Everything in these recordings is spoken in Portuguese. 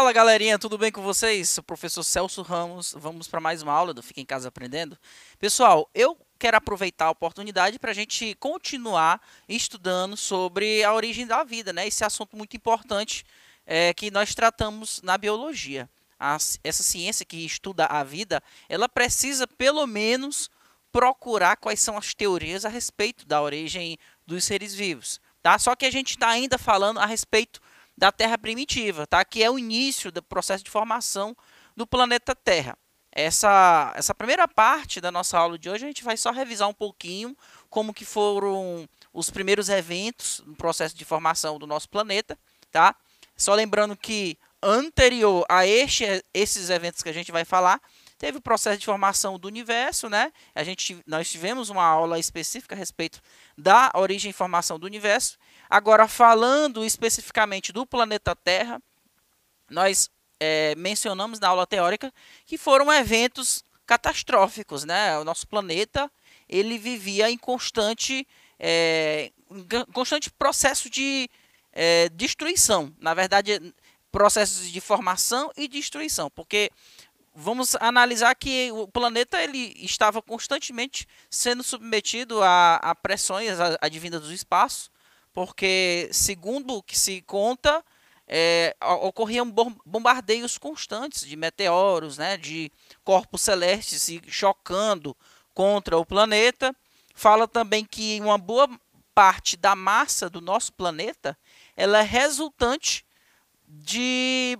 Fala galerinha, tudo bem com vocês? Sou o professor Celso Ramos, vamos para mais uma aula do Fica em Casa Aprendendo. Pessoal, eu quero aproveitar a oportunidade para a gente continuar estudando sobre a origem da vida, né? Esse assunto muito importante que nós tratamos na biologia. Essa ciência que estuda a vida, ela precisa pelo menos procurar quais são as teorias a respeito da origem dos seres vivos, tá? Só que a gente está ainda falando a respeito da Terra primitiva, tá? Que é o início do processo de formação do planeta Terra. Essa primeira parte da nossa aula de hoje a gente vai só revisar um pouquinho como que foram os primeiros eventos no processo de formação do nosso planeta, tá? Só lembrando que anterior a esses eventos que a gente vai falar, teve o processo de formação do universo, né? Nós tivemos uma aula específica a respeito da origem e formação do universo. Agora, falando especificamente do planeta Terra, nós mencionamos na aula teórica que foram eventos catastróficos, né? O nosso planeta ele vivia em constante processo de destruição. Na verdade, processos de formação e destruição, porque vamos analisar que o planeta ele estava constantemente sendo submetido a pressões advindas do espaço, porque, segundo o que se conta, ocorriam bombardeios constantes de meteoros, né, de corpos celestes se chocando contra o planeta. Fala também que uma boa parte da massa do nosso planeta ela é resultante de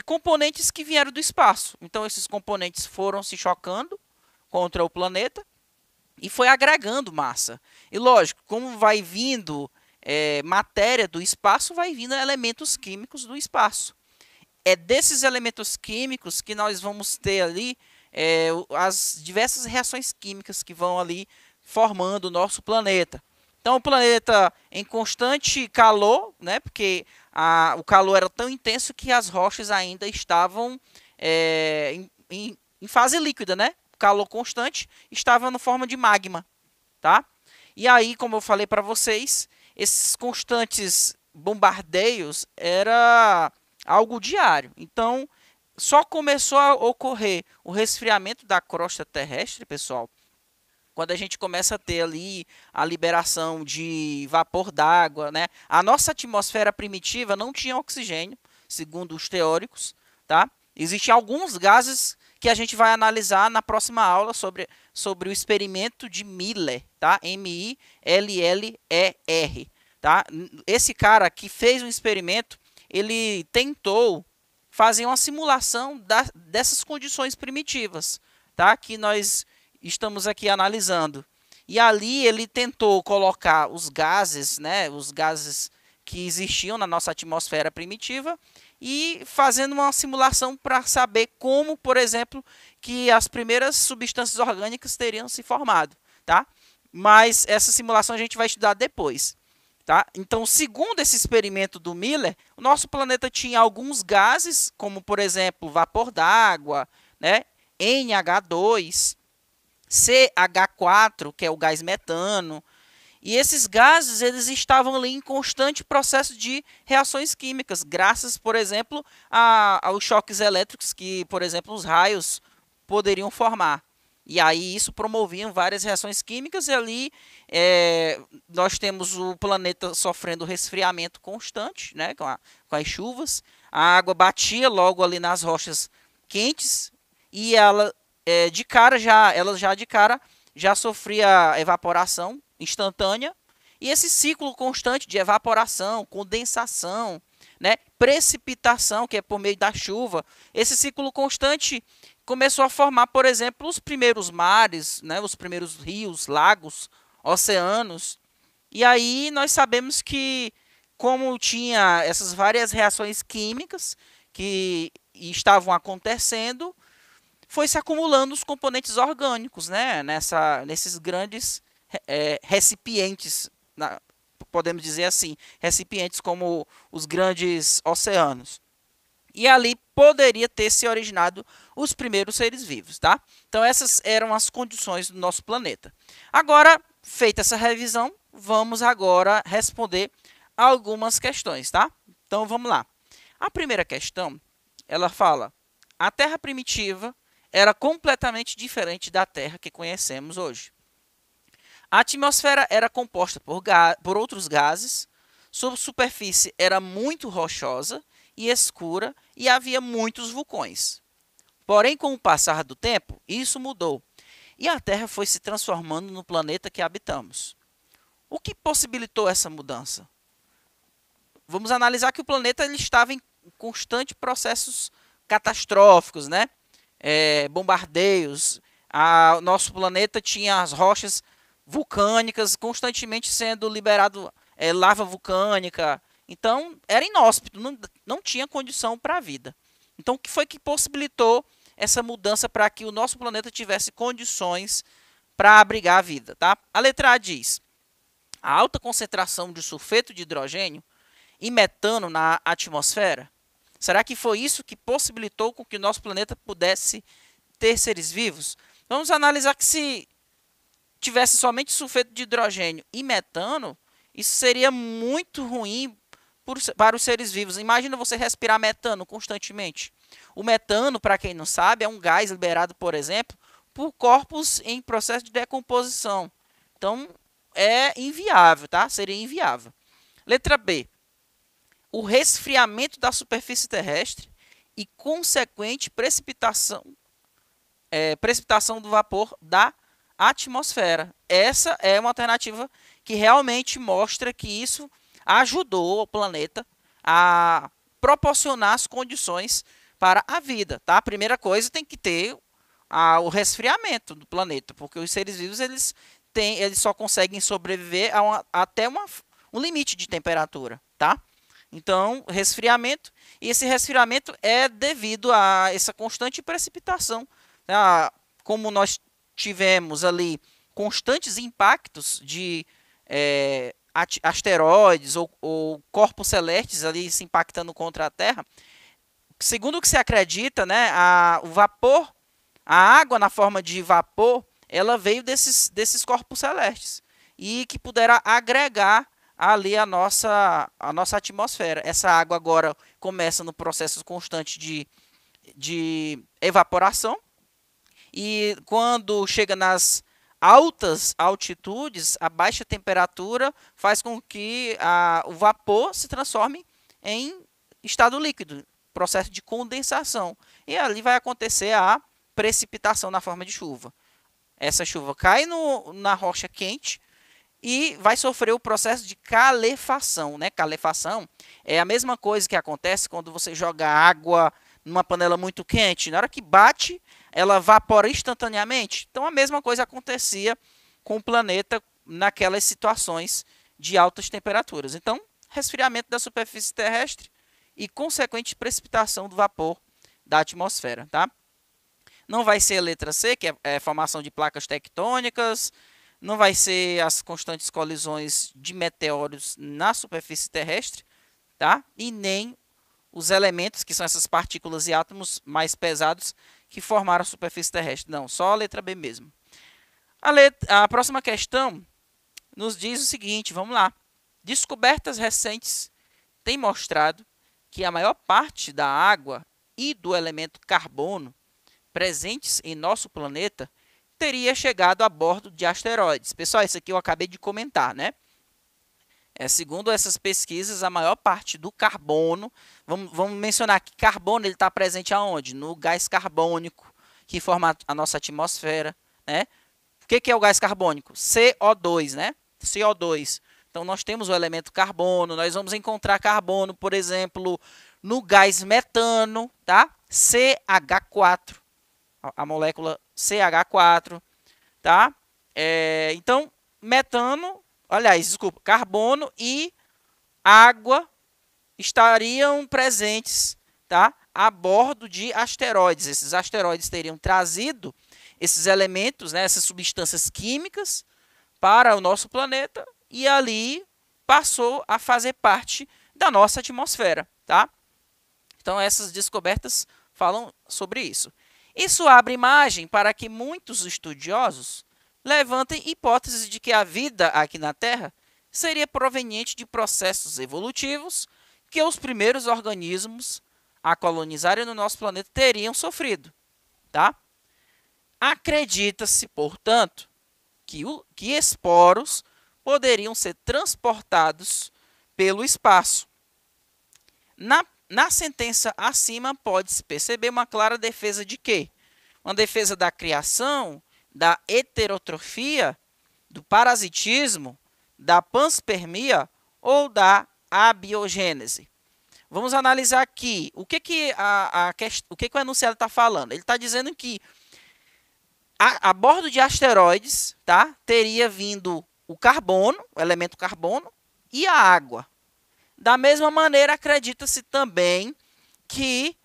componentes que vieram do espaço. Então, esses componentes foram se chocando contra o planeta e foi agregando massa. E lógico, como vai vindo matéria do espaço, vai vindo elementos químicos do espaço. É desses elementos químicos que nós vamos ter ali as diversas reações químicas que vão ali formando o nosso planeta. Então, o planeta em constante calor, né, porque o calor era tão intenso que as rochas ainda estavam em fase líquida, né? O calor constante estava na forma de magma, tá? E aí, como eu falei para vocês, esses constantes bombardeios era algo diário. Então, só começou a ocorrer o resfriamento da crosta terrestre, pessoal, quando a gente começa a ter ali a liberação de vapor d'água, né? A nossa atmosfera primitiva não tinha oxigênio, segundo os teóricos, tá? Existem alguns gases que a gente vai analisar na próxima aula sobre o experimento de Miller, tá? Miller, tá? Esse cara que fez um experimento, ele tentou fazer uma simulação dessas condições primitivas, tá? Que nós estamos aqui analisando. E ali ele tentou colocar os gases, né, os gases que existiam na nossa atmosfera primitiva e fazendo uma simulação para saber como, por exemplo, que as primeiras substâncias orgânicas teriam se formado, tá? Mas essa simulação a gente vai estudar depois, tá? Então, segundo esse experimento do Miller, o nosso planeta tinha alguns gases, como por exemplo, vapor d'água, né, NH2, CH4, que é o gás metano, e esses gases eles estavam ali em constante processo de reações químicas, graças, por exemplo, aos choques elétricos que, por exemplo, os raios poderiam formar. E aí isso promovia várias reações químicas e ali nós temos o planeta sofrendo resfriamento constante, né, com as chuvas. A água batia logo ali nas rochas quentes e ela de cara já sofria evaporação instantânea e esse ciclo constante de evaporação, condensação, né, precipitação, que é por meio da chuva, esse ciclo constante começou a formar, por exemplo, os primeiros mares, né, os primeiros rios, lagos, oceanos. E aí nós sabemos que como tinha essas várias reações químicas que estavam acontecendo, foi se acumulando os componentes orgânicos, né, nesses grandes recipientes, podemos dizer assim, recipientes como os grandes oceanos. E ali poderia ter se originado os primeiros seres vivos, tá? Então essas eram as condições do nosso planeta. Agora, feita essa revisão, vamos agora responder algumas questões, tá? Então vamos lá. A primeira questão ela fala: a Terra primitiva era completamente diferente da Terra que conhecemos hoje. A atmosfera era composta por outros gases, sua superfície era muito rochosa e escura e havia muitos vulcões. Porém, com o passar do tempo, isso mudou e a Terra foi se transformando no planeta que habitamos. O que possibilitou essa mudança? Vamos analisar que o planeta ele estava em constantes processos catastróficos, né? Bombardeios. O nosso planeta tinha as rochas vulcânicas constantemente sendo liberado lava vulcânica. Então, era inóspito, não tinha condição para a vida. Então, o que foi que possibilitou essa mudança para que o nosso planeta tivesse condições para abrigar a vida? Tá? A letra A diz: a alta concentração de sulfeto de hidrogênio e metano na atmosfera. Será que foi isso que possibilitou com que o nosso planeta pudesse ter seres vivos? Vamos analisar que se tivesse somente sulfeto de hidrogênio e metano, isso seria muito ruim para os seres vivos. Imagina você respirar metano constantemente. O metano, para quem não sabe, é um gás liberado, por exemplo, por corpos em processo de decomposição. Então, é inviável, tá? Seria inviável. Letra B. O resfriamento da superfície terrestre e consequente precipitação do vapor da atmosfera. Essa é uma alternativa que realmente mostra que isso ajudou o planeta a proporcionar as condições para a vida. Tá? A primeira coisa tem que ter o resfriamento do planeta, porque os seres vivos eles só conseguem sobreviver até um limite de temperatura. Tá? Então, resfriamento, e esse resfriamento é devido a essa constante precipitação. Como nós tivemos ali constantes impactos de asteroides ou corpos celestes ali se impactando contra a Terra, segundo o que se acredita, né, o vapor, a água na forma de vapor, ela veio desses corpos celestes e que puderam agregar ali a nossa atmosfera. Essa água agora começa no processo constante de evaporação e quando chega nas altas altitudes, a baixa temperatura faz com que o vapor se transforme em estado líquido, processo de condensação. E ali vai acontecer a precipitação na forma de chuva. Essa chuva cai na rocha quente e vai sofrer o processo de calefação, né? Calefação é a mesma coisa que acontece quando você joga água numa panela muito quente. Na hora que bate, ela evapora instantaneamente. Então, a mesma coisa acontecia com o planeta naquelas situações de altas temperaturas. Então, resfriamento da superfície terrestre e consequente precipitação do vapor da atmosfera. Tá? Não vai ser a letra C, que é formação de placas tectônicas, não vai ser as constantes colisões de meteoros na superfície terrestre, tá? E nem os elementos, que são essas partículas e átomos mais pesados que formaram a superfície terrestre. Não, só a letra B mesmo. A próxima questão nos diz o seguinte, vamos lá. Descobertas recentes têm mostrado que a maior parte da água e do elemento carbono presentes em nosso planeta teria chegado a bordo de asteroides. Pessoal, isso aqui eu acabei de comentar, né? Segundo essas pesquisas, a maior parte do carbono, vamos mencionar que carbono está presente aonde? No gás carbônico, que forma a nossa atmosfera, né? O que é o gás carbônico? CO2, né? CO2. Então, nós temos o elemento carbono, nós vamos encontrar carbono, por exemplo, no gás metano, tá? CH4, a molécula CH4, tá? Então, metano, aliás, desculpa, carbono e água estariam presentes, tá? A bordo de asteroides. Esses asteroides teriam trazido esses elementos, né, essas substâncias químicas para o nosso planeta e ali passou a fazer parte da nossa atmosfera, tá? Então, essas descobertas falam sobre isso. Isso abre margem para que muitos estudiosos levantem hipóteses de que a vida aqui na Terra seria proveniente de processos evolutivos que os primeiros organismos a colonizarem no nosso planeta teriam sofrido, tá? Acredita-se, portanto, que esporos poderiam ser transportados pelo espaço. Na sentença acima, pode-se perceber uma clara defesa de quê? Uma defesa da criação, da heterotrofia, do parasitismo, da panspermia ou da abiogênese. Vamos analisar aqui o que o enunciado está falando. Ele está dizendo que a bordo de asteroides, tá, teria vindo o carbono, o elemento carbono, e a água. Da mesma maneira, acredita-se também que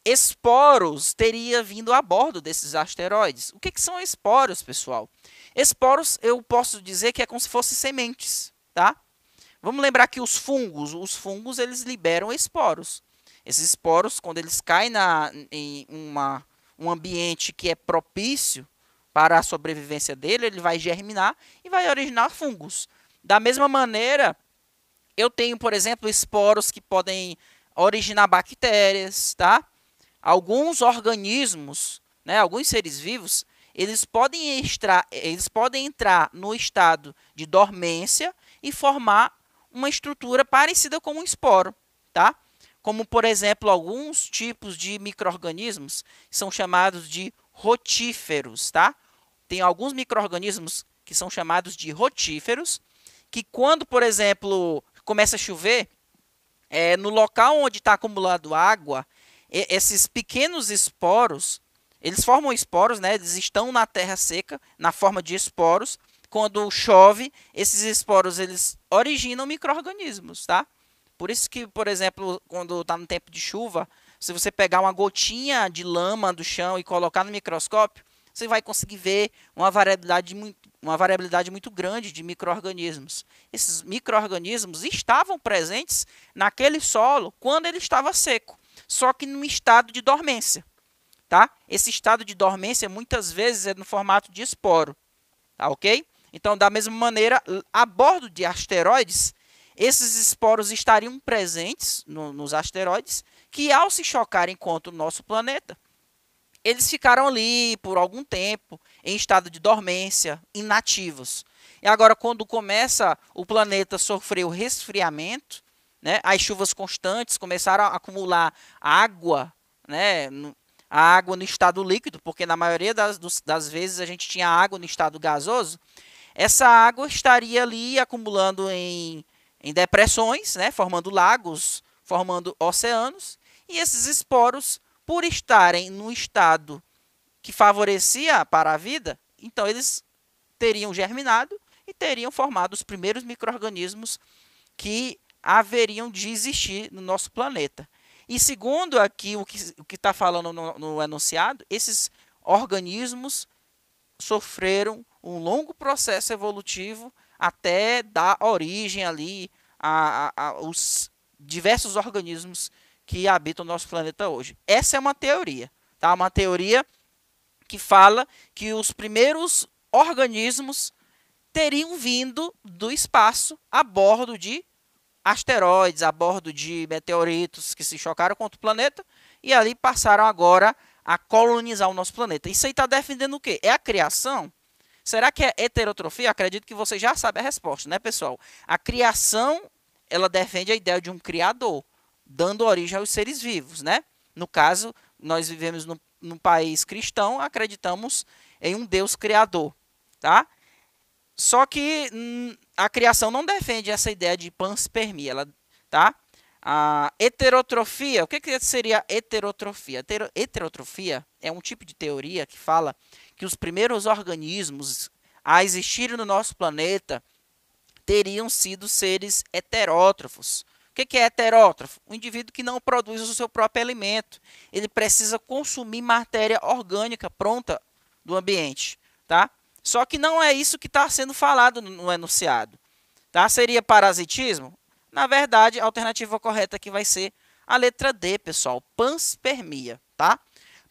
esporos teria vindo a bordo desses asteroides. O que são esporos, pessoal? Esporos, eu posso dizer que é como se fossem sementes, tá? Vamos lembrar que os fungos eles liberam esporos. Esses esporos, quando eles caem em um ambiente que é propício para a sobrevivência dele, ele vai germinar e vai originar fungos. Da mesma maneira, eu tenho, por exemplo, esporos que podem originar bactérias, tá? Alguns organismos, né, alguns seres vivos, eles podem entrar no estado de dormência e formar uma estrutura parecida com um esporo, tá? Como, por exemplo, alguns tipos de micro-organismos são chamados de rotíferos, tá? Tem alguns micro-organismos que são chamados de rotíferos, que quando, por exemplo, começa a chover, no local onde está acumulado água, esses pequenos esporos, eles formam esporos, né? Eles estão na terra seca, na forma de esporos. Quando chove, esses esporos eles originam micro-organismos, tá? Por isso que, por exemplo, quando está no tempo de chuva, se você pegar uma gotinha de lama do chão e colocar no microscópio, você vai conseguir ver uma variabilidade muito grande de micro-organismos. Esses micro-organismos estavam presentes naquele solo quando ele estava seco, só que num estado de dormência, tá? Esse estado de dormência muitas vezes é no formato de esporo, tá, ok? Então, da mesma maneira, a bordo de asteroides, esses esporos estariam presentes nos asteroides, que ao se chocarem contra o nosso planeta, eles ficaram ali por algum tempo, em estado de dormência, inativos. E agora, quando começa o planeta a sofrer o resfriamento, né, as chuvas constantes começaram a acumular água, né, a água no estado líquido, porque na maioria das vezes a gente tinha água no estado gasoso. Essa água estaria ali acumulando em depressões, né, formando lagos, formando oceanos, e esses esporos, por estarem no estado que favorecia para a vida, então eles teriam germinado e teriam formado os primeiros micro-organismos que haveriam de existir no nosso planeta. E segundo aqui o que está falando no enunciado, esses organismos sofreram um longo processo evolutivo até dar origem ali aos diversos organismos que habitam o nosso planeta hoje. Essa é uma teoria, tá? Uma teoria que fala que os primeiros organismos teriam vindo do espaço a bordo de asteroides, a bordo de meteoritos que se chocaram contra o planeta e ali passaram agora a colonizar o nosso planeta. Isso aí está defendendo o quê? É a criação? Será que é heterotrofia? Acredito que você já sabe a resposta, né, pessoal? A criação, ela defende a ideia de um criador, dando origem aos seres vivos, né? No caso, nós vivemos num país cristão, acreditamos em um Deus criador, tá? Só que a criação não defende essa ideia de panspermia, tá? A heterotrofia, o que seria heterotrofia? Heterotrofia é um tipo de teoria que fala que os primeiros organismos a existirem no nosso planeta teriam sido seres heterótrofos. O que é heterótrofo? Um indivíduo que não produz o seu próprio alimento. Ele precisa consumir matéria orgânica pronta do ambiente, tá? Só que não é isso que está sendo falado no enunciado, tá? Seria parasitismo? Na verdade, a alternativa correta aqui vai ser a letra D, pessoal, panspermia, tá?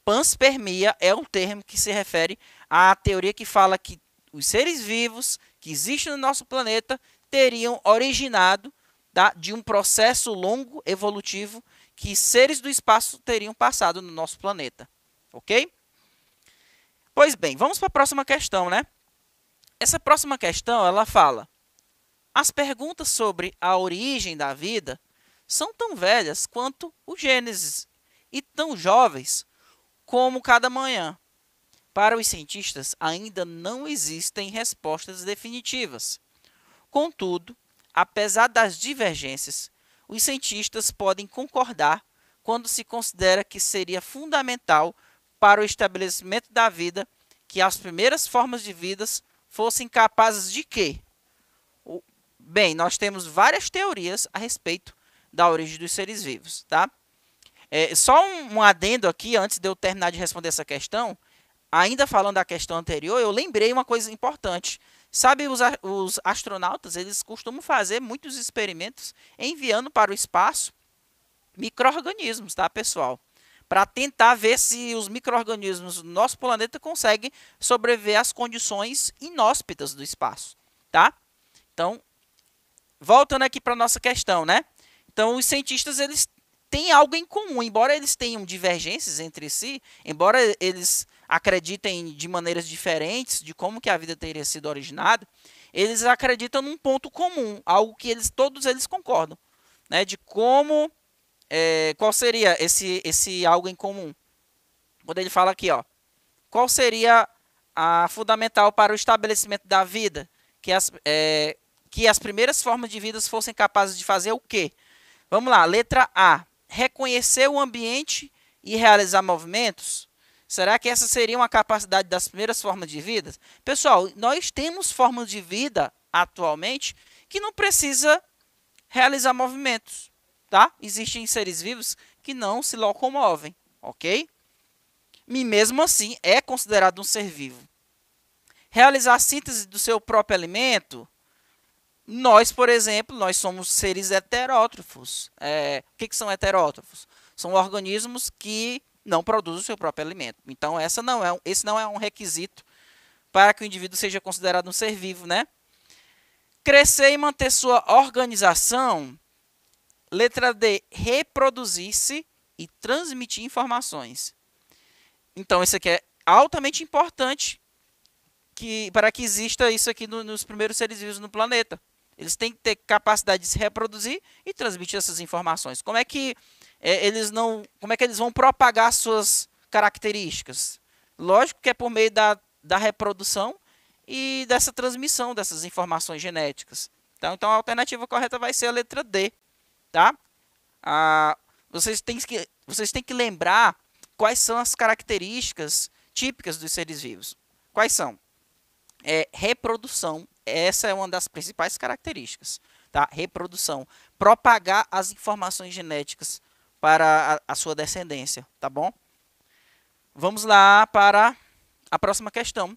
Panspermia é um termo que se refere à teoria que fala que os seres vivos que existem no nosso planeta teriam originado, tá, de um processo longo evolutivo que seres do espaço teriam passado no nosso planeta, ok? Pois bem, vamos para a próxima questão, né? Essa próxima questão, ela fala: as perguntas sobre a origem da vida são tão velhas quanto o Gênesis e tão jovens como cada manhã. Para os cientistas, ainda não existem respostas definitivas. Contudo, apesar das divergências, os cientistas podem concordar quando se considera que seria fundamental para o estabelecimento da vida que as primeiras formas de vidas fossem capazes de quê? Bem, nós temos várias teorias a respeito da origem dos seres vivos, tá? Só um adendo aqui, antes de eu terminar de responder essa questão, ainda falando da questão anterior, eu lembrei uma coisa importante. Sabe, os astronautas, eles costumam fazer muitos experimentos enviando para o espaço micro-organismos, tá, pessoal? Para tentar ver se os micro-organismos do nosso planeta conseguem sobreviver às condições inóspitas do espaço, tá? Então, voltando aqui para a nossa questão, né? Então, os cientistas, eles têm algo em comum, embora eles tenham divergências entre si, embora eles acreditem de maneiras diferentes de como que a vida teria sido originada, eles acreditam num ponto comum, algo que todos eles concordam, né? De como, qual seria esse algo em comum? Quando ele fala aqui, ó, qual seria a fundamental para o estabelecimento da vida? Que as primeiras formas de vida fossem capazes de fazer o quê? Vamos lá, letra A. Reconhecer o ambiente e realizar movimentos? Será que essa seria uma capacidade das primeiras formas de vida? Pessoal, nós temos formas de vida atualmente que não precisa realizar movimentos, tá? Existem seres vivos que não se locomovem, ok? E mesmo assim é considerado um ser vivo. Realizar a síntese do seu próprio alimento? Nós, por exemplo, nós somos seres heterótrofos. O que são heterótrofos? São organismos que não produzem o seu próprio alimento. Então, esse não é um requisito para que o indivíduo seja considerado um ser vivo, né? Crescer e manter sua organização. Letra D. Reproduzir-se e transmitir informações. Então, isso aqui é altamente importante para que exista isso aqui nos primeiros seres vivos no planeta. Eles têm que ter capacidade de se reproduzir e transmitir essas informações. Como é que eles vão propagar suas características? Lógico que é por meio da reprodução e dessa transmissão dessas informações genéticas. Então a alternativa correta vai ser a letra D. Tá? Vocês têm que lembrar quais são as características típicas dos seres vivos. Quais são? Reprodução. Essa é uma das principais características, tá? Reprodução, propagar as informações genéticas para a sua descendência, tá bom? Vamos lá para a próxima questão.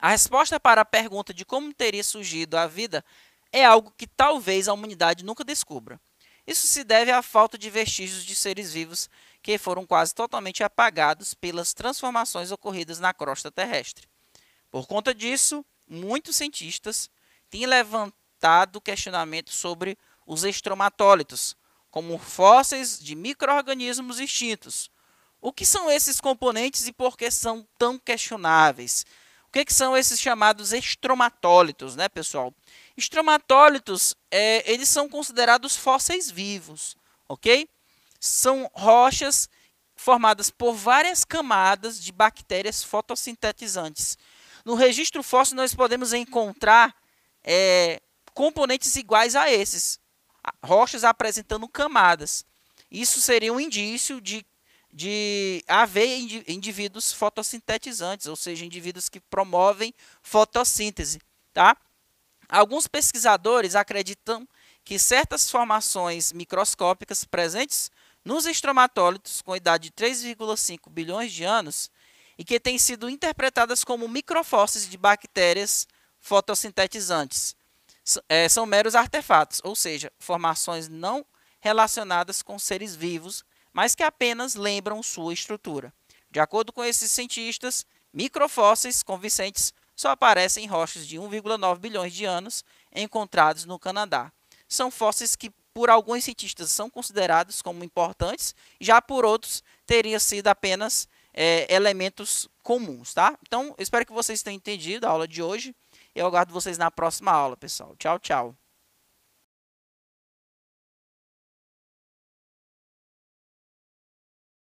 A resposta para a pergunta de como teria surgido a vida é algo que talvez a humanidade nunca descubra. Isso se deve à falta de vestígios de seres vivos que foram quase totalmente apagados pelas transformações ocorridas na crosta terrestre. Por conta disso, muitos cientistas têm levantado questionamentos sobre os estromatólitos, como fósseis de micro-organismos extintos. O que são esses componentes e por que são tão questionáveis? O que são esses chamados estromatólitos, né, pessoal? Estromatólitos, eles são considerados fósseis vivos, ok? São rochas formadas por várias camadas de bactérias fotossintetizantes. No registro fóssil, nós podemos encontrar componentes iguais a esses, rochas apresentando camadas. Isso seria um indício de haver indivíduos fotossintetizantes, ou seja, indivíduos que promovem fotossíntese. Tá? Alguns pesquisadores acreditam que certas formações microscópicas presentes nos estromatólitos com idade de 3,5 bilhões de anos e que têm sido interpretadas como microfósseis de bactérias fotossintetizantes. São meros artefatos, ou seja, formações não relacionadas com seres vivos, mas que apenas lembram sua estrutura. De acordo com esses cientistas, microfósseis convincentes só aparecem em rochas de 1,9 bilhões de anos encontrados no Canadá. São fósseis que por alguns cientistas são considerados como importantes, já por outros teria sido apenas elementos comuns, tá? Então, eu espero que vocês tenham entendido a aula de hoje. Eu aguardo vocês na próxima aula, pessoal. Tchau, tchau.